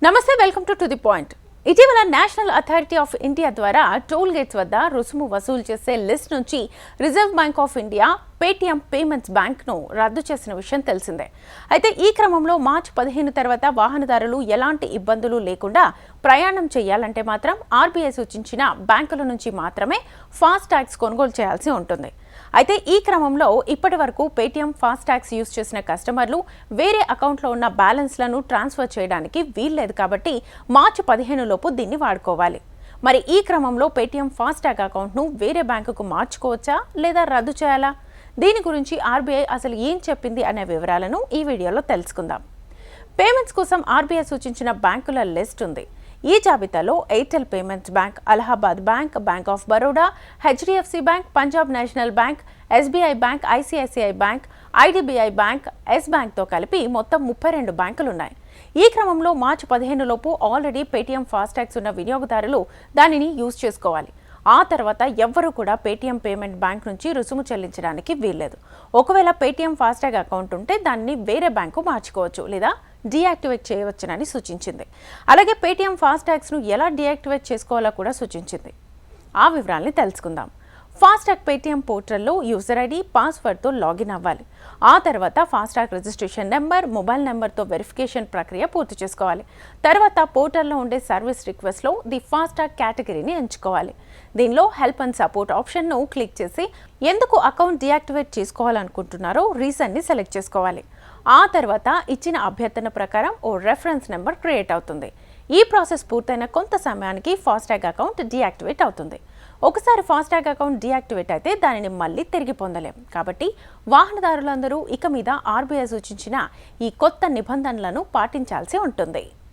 నమస్తే, welcome to the point. ఇటీవల national authority of India ద్వారా టోల్ గేట్స్ వద్ద రుసుము వసూలు చేసే లిస్ట్ నుంచి reserve bank of India Paytm payments బ్యాంక్ను రద్దు చేసిన విషయం తెలిసిందే. అయితే ఈ క్రమంలో మార్చి 15 తర్వాత వాహనదారులు ఎలాంటి ఇబ్బందులు లేకుండా ప్రయాణం చేయాలంటే మాత్రం ఆర్బీఐ సూచించిన బ్యాంకుల నుంచి మాత్రమే ఫాస్ట్ ట్యాగ్స్ కొనుగోలు చేయాల్సి ఉంటుంది. అయితే ఈ క్రమంలో ఇప్పటి వరకు పేటీఎం ఫాస్ట్ ట్యాగ్స్ యూజ్ చేసిన కస్టమర్లు వేరే అకౌంట్లో ఉన్న బ్యాలెన్స్లను ట్రాన్స్ఫర్ చేయడానికి వీల్లేదు కాబట్టి మార్చి 15 లోపు దీన్ని వాడుకోవాలి. మరి ఈ క్రమంలో పేటీఎం ఫాస్ట్ ట్యాగ్ అకౌంట్ను వేరే బ్యాంకుకు మార్చుకోవచ్చా లేదా రద్దు చేయాలా? దీని గురించి ఆర్బీఐ అసలు ఏం చెప్పింది అనే వివరాలను ఈ వీడియోలో తెలుసుకుందాం. పేమెంట్స్ కోసం ఆర్బీఐ సూచించిన బ్యాంకుల లిస్ట్ ఉంది. ఈ జాబితాలో Airtel payments bank, Allahabad bank, bank of Baroda, HDFC bank, Punjab national bank, SBI bank, ICICI bank, IDBI bank, Yes బ్యాంక్తో కలిపి మొత్తం 32 బ్యాంకులున్నాయి. ఈ క్రమంలో మార్చి 15 లోపు ఆల్రెడీ పేటీఎం ఫాస్ట్ ట్యాగ్స్ ఉన్న వినియోగదారులు దానిని యూజ్ చేసుకోవాలి. ఆ తర్వాత ఎవ్వరూ కూడా పేటీఎం పేమెంట్ బ్యాంక్ నుంచి రుసుము చెల్లించడానికి వీల్లేదు. ఒకవేళ పేటీఎం ఫాస్ట్ ట్యాగ్ అకౌంట్ ఉంటే దాన్ని వేరే బ్యాంకు మార్చుకోవచ్చు లేదా డీయాక్టివేట్ చేయవచ్చునని సూచించింది. అలాగే పేటీఎం ఫాస్ట్ ట్యాగ్స్ను ఎలా డీయాక్టివేట్ చేసుకోవాలో కూడా సూచించింది. ఆ వివరాల్ని తెలుసుకుందాం. ఫాస్ట్ ట్యాగ్ పేటీఎం పోర్టల్లో యూజర్ ఐడి, పాస్వర్డ్తో లాగిన్ అవ్వాలి. ఆ తర్వాత fast tag registration number, mobile నెంబర్తో వెరిఫికేషన్ ప్రక్రియ పూర్తి చేసుకోవాలి. తర్వాత పోర్టల్లో ఉండే సర్వీస్ రిక్వెస్ట్లో ది ఫాస్ట్ ట్యాగ్ కేటగిరీని ఎంచుకోవాలి. దీనిలో హెల్ప్ అండ్ సపోర్ట్ ఆప్షన్ను క్లిక్ చేసి ఎందుకు అకౌంట్ డీయాక్టివేట్ చేసుకోవాలనుకుంటున్నారో రీజన్ని సెలెక్ట్ చేసుకోవాలి. ఆ తర్వాత ఇచ్చిన అభ్యర్థన ప్రకారం ఓ రెఫరెన్స్ నెంబర్ క్రియేట్ అవుతుంది. ఈ ప్రాసెస్ పూర్తయిన కొంత సమయానికి ఫాస్ట్ ట్యాగ్ అకౌంట్ డీయాక్టివేట్ అవుతుంది. ఒకసారి ఫాస్ట్ ట్యాగ్ అకౌంట్ డీయాక్టివేట్ అయితే దానిని మళ్ళీ తిరిగి పొందలేం. కాబట్టి వాహనదారులందరూ ఇక మీద ఆర్బీఐ సూచించిన ఈ కొత్త నిబంధనలను పాటించాల్సి ఉంటుంది.